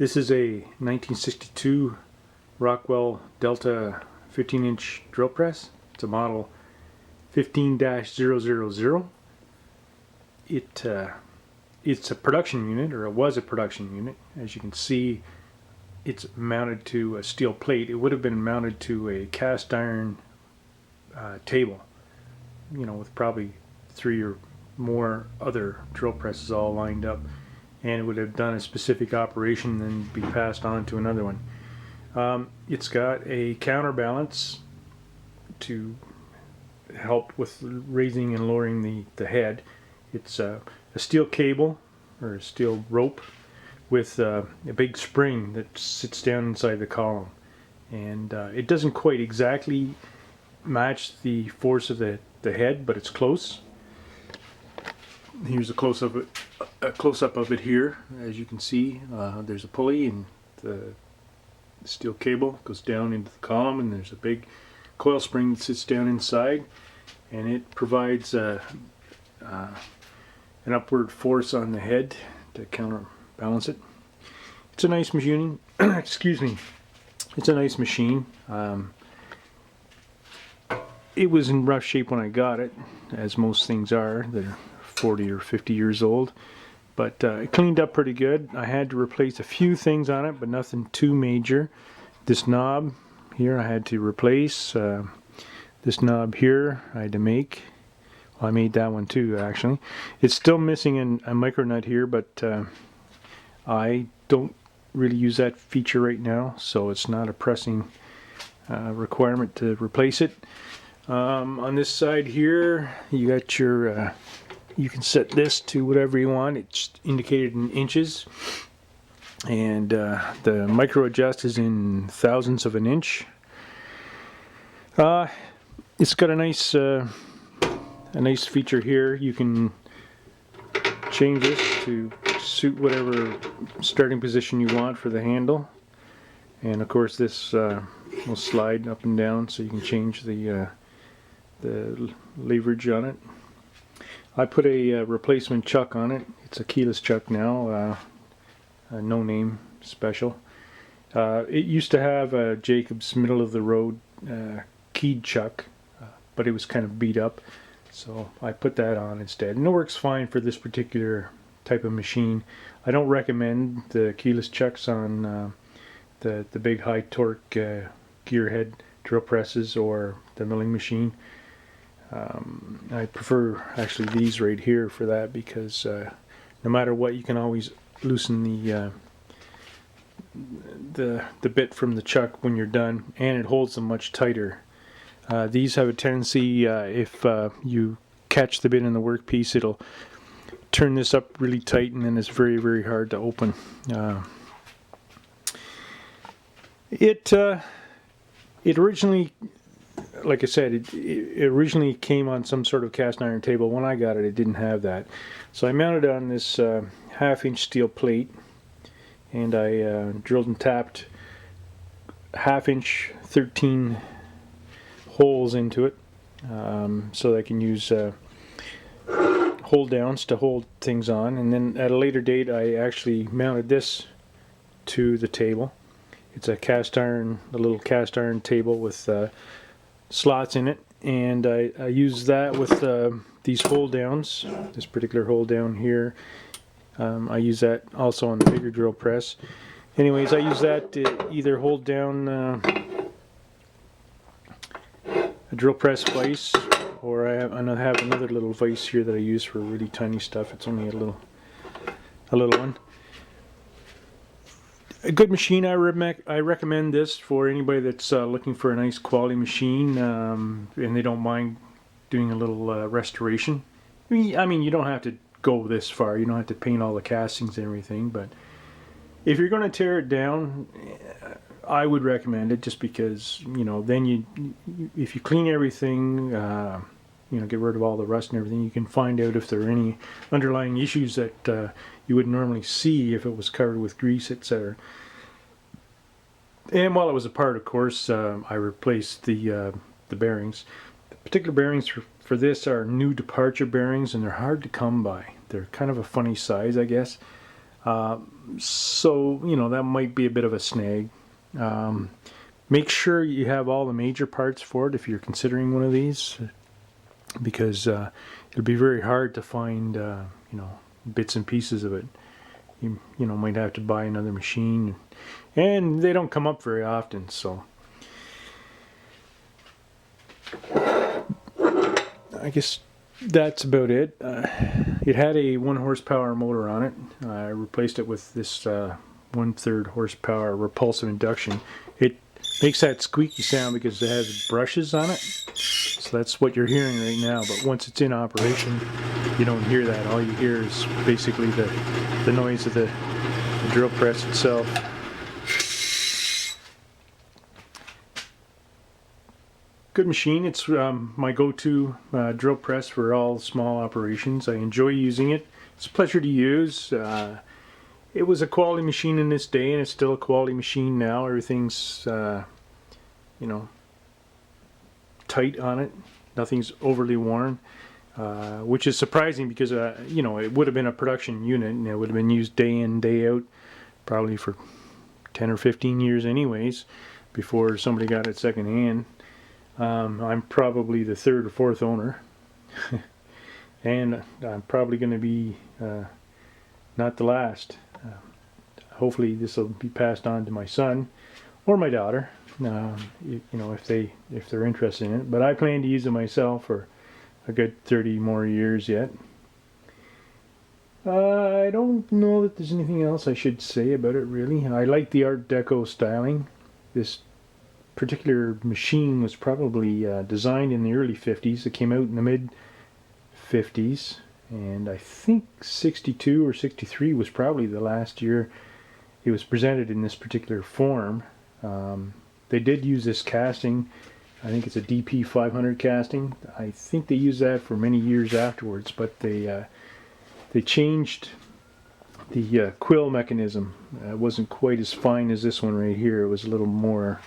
This is a 1962 Rockwell Delta 15-inch drill press. It's a model 15-000. It's a production unit, or it was a production unit. As you can see, it's mounted to a steel plate. It would have been mounted to a cast iron table, with probably 3 or more other drill presses all lined up, and it would have done a specific operation and then be passed on to another one. It's got a counterbalance to help with raising and lowering the head. It's a steel cable, or a steel rope, with a big spring that sits down inside the column, and it doesn't quite exactly match the force of the head, but it's close. Here's a close-up of it here. As you can see, there's a pulley, and the steel cable goes down into the column, and there's a big coil spring that sits down inside, and it provides an upward force on the head to counterbalance it. It's a nice machine. Excuse me. It's a nice machine. It was in rough shape when I got it, as most things are. They're 40 or 50 years old, but it cleaned up pretty good. I had to replace a few things on it, but nothing too major. This knob here I had to replace. This knob here I had to make. Well, I made that one too, actually. It's still missing a micro nut here, but I don't really use that feature right now, so it's not a pressing requirement to replace it. On this side here, you got your you can set this to whatever you want. It's indicated in inches, and the micro adjust is in thousandths of an inch. It's got a nice feature here. You can change this to suit whatever starting position you want for the handle, and of course this will slide up and down, so you can change the leverage on it. I put a replacement chuck on it. It's a keyless chuck now, a no-name special. It used to have a Jacobs middle of the road keyed chuck, but it was kind of beat up, so I put that on instead, and it works fine for this particular type of machine. I don't recommend the keyless chucks on the big high torque gearhead drill presses or the milling machine. I prefer actually these right here for that, because no matter what, you can always loosen the bit from the chuck when you're done, and it holds them much tighter. These have a tendency, if you catch the bit in the workpiece, it'll turn this up really tight, and then it's very, very hard to open. It originally, like I said, it originally came on some sort of cast iron table. When I got it, it didn't have that. So I mounted it on this half-inch steel plate, and I drilled and tapped half-inch 13 holes into it, so that I can use hold downs to hold things on. And then at a later date, I actually mounted this to the table. It's a little cast iron table with slots in it, and I use that with these hold downs. This particular hold down here, I use that also on the bigger drill press. Anyways, I use that to either hold down a drill press vise, or I have another little vise here that I use for really tiny stuff. It's only a little one. A good machine. I recommend this for anybody that's looking for a nice quality machine, and they don't mind doing a little restoration. I mean, you don't have to go this far. You don't have to paint all the castings and everything, but if you're going to tear it down, I would recommend it, just because, then if you clean everything, get rid of all the rust and everything, you can find out if there are any underlying issues that you would normally see if it was covered with grease, etc. And while it was apart, of course, I replaced the bearings. The particular bearings for this are new departure bearings, and they're hard to come by. They're kind of a funny size, I guess. So, you know, that might be a bit of a snag. Make sure you have all the major parts for it if you're considering one of these, because it'll be very hard to find, you know, bits and pieces of it. You know, might have to buy another machine, and they don't come up very often, so I guess that's about it. It had a 1 horsepower motor on it. I replaced it with this 1/3 horsepower repulsive induction. It makes that squeaky sound because it has brushes on it. So that's what you're hearing right now, but once it's in operation, you don't hear that. All you hear is basically the noise of the drill press itself. Good machine. It's my go-to drill press for all small operations. I enjoy using it. It's a pleasure to use. It was a quality machine in this day, and it's still a quality machine now. Everything's, you know, tight on it. Nothing's overly worn, which is surprising because, you know, it would have been a production unit, and it would have been used day in, day out, probably for 10 or 15 years anyways, before somebody got it secondhand. I'm probably the 3rd or 4th owner, and I'm probably going to be not the last. Hopefully this will be passed on to my son or my daughter, you know, if they're interested in it. But I plan to use it myself for a good 30 more years yet. I don't know that there's anything else I should say about it, really. I like the Art Deco styling. This particular machine was probably designed in the early 50s. It came out in the mid 50s, and I think 62 or 63 was probably the last year it was presented in this particular form. They did use this casting. I think it's a DP 500 casting. I think they used that for many years afterwards, but they changed the quill mechanism. It wasn't quite as fine as this one right here. It was a little more,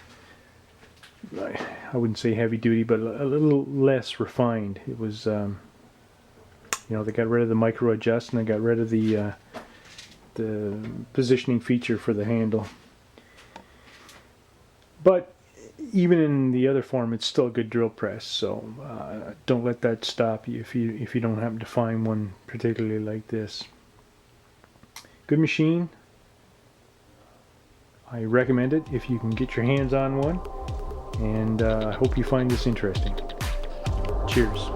I wouldn't say heavy duty, but a little less refined. It was, you know, they got rid of the micro adjust, and they got rid of the positioning feature for the handle. But even in the other form, it's still a good drill press. So don't let that stop you if you don't happen to find one particularly like this. Good machine. I recommend it if you can get your hands on one. And I hope you find this interesting. Cheers.